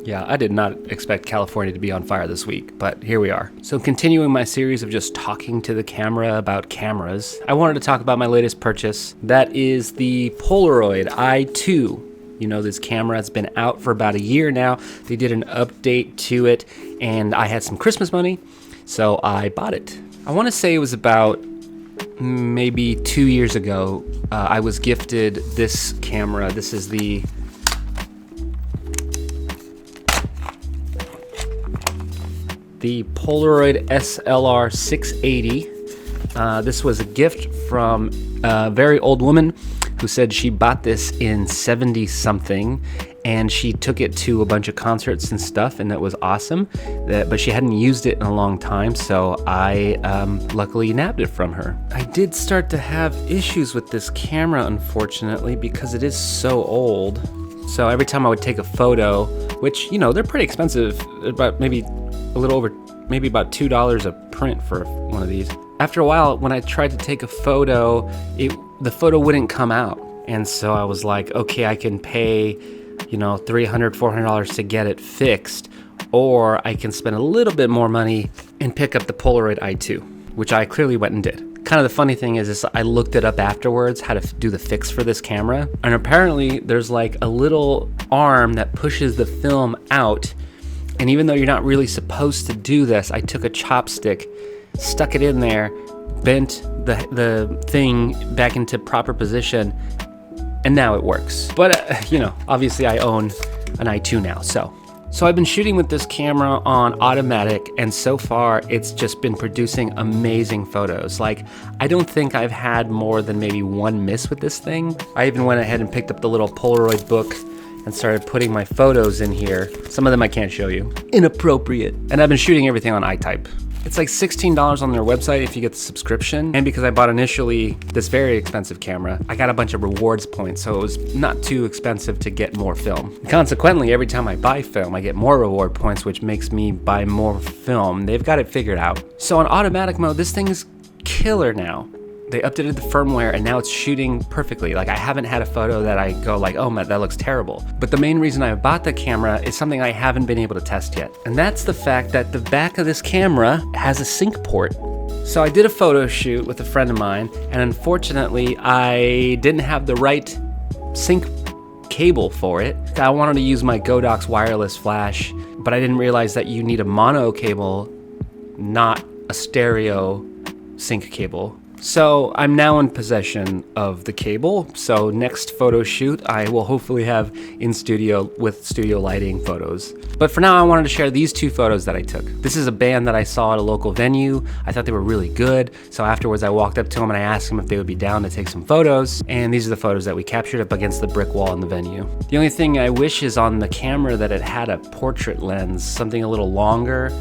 Yeah, I did not expect California to be on fire this week, but here we are. So continuing my series of just talking to the camera about cameras, I wanted to talk about my latest purchase. That is the Polaroid I-2. You know, this camera has been out for about a year now. They did an update to it, and I had some Christmas money, so I bought it. I want to say it was about maybe 2 years ago. I was gifted this camera. This is the Polaroid SLR 680. This was a gift from a very old woman who said she bought this in 70 something, and she took it to a bunch of concerts and stuff, and it was awesome. But she hadn't used it in a long time, so I luckily nabbed it from her. I did start to have issues with this camera, unfortunately, because it is so old. So every time I would take a photo, which, you know, they're pretty expensive, about maybe a little over, maybe about $2 a print for one of these. After a while, when I tried to take a photo, the photo wouldn't come out. And so I was like, okay, I can pay, you know, $300, $400 to get it fixed, or I can spend a little bit more money and pick up the Polaroid I-2, which I clearly went and did. Kind of the funny thing is I looked it up afterwards, how to do the fix for this camera. And apparently there's like a little arm that pushes the film out. And even though you're not really supposed to do this, I took a chopstick, stuck it in there, bent the thing back into proper position, and now it works. But, you know, obviously I own an i2 now, so I've been shooting with this camera on automatic, and so far it's just been producing amazing photos. Like, I don't think I've had more than maybe one miss with this thing. I even went ahead and picked up the little Polaroid book and started putting my photos in here. Some of them I can't show you. Inappropriate. And I've been shooting everything on iType. It's like $16 on their website if you get the subscription. And because I bought initially this very expensive camera, I got a bunch of rewards points, so it was not too expensive to get more film. Consequently, every time I buy film, I get more reward points, which makes me buy more film. They've got it figured out. So on automatic mode, this thing is killer now. They updated the firmware and now it's shooting perfectly. Like, I haven't had a photo that I go like, oh man, that looks terrible. But the main reason I bought the camera is something I haven't been able to test yet. And that's the fact that the back of this camera has a sync port. So I did a photo shoot with a friend of mine, and unfortunately I didn't have the right sync cable for it. I wanted to use my Godox wireless flash, but I didn't realize that you need a mono cable, not a stereo sync cable. So I'm now in possession of the cable. So next photo shoot, I will hopefully have in studio with studio lighting photos. But for now, I wanted to share these two photos that I took. This is a band that I saw at a local venue. I thought they were really good. So afterwards, I walked up to them and I asked them if they would be down to take some photos. And these are the photos that we captured up against the brick wall in the venue. The only thing I wish is on the camera that it had a portrait lens, something a little longer,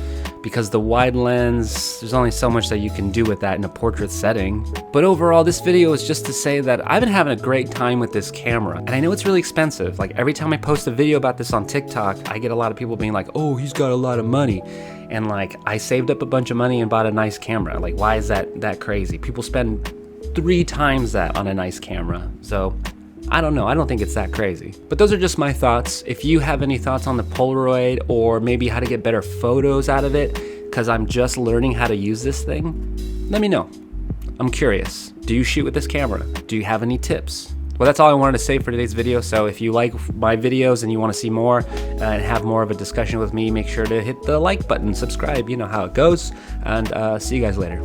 because the wide lens, there's only so much that you can do with that in a portrait setting. But overall, this video is just to say that I've been having a great time with this camera. And I know it's really expensive. Like, every time I post a video about this on TikTok, I get a lot of people being like, oh, he's got a lot of money. And like, I saved up a bunch of money and bought a nice camera. Like, why is that crazy? People spend 3 times that on a nice camera. So I don't know, I don't think it's that crazy. But those are just my thoughts. If you have any thoughts on the Polaroid, or maybe how to get better photos out of it, because I'm just learning how to use this thing, let me know. I'm curious. Do you shoot with this camera? Do you have any tips? Well, that's all I wanted to say for today's video. So if you like my videos and you want to see more and have more of a discussion with me, make sure to hit the like button, subscribe, you know how it goes, and see you guys later.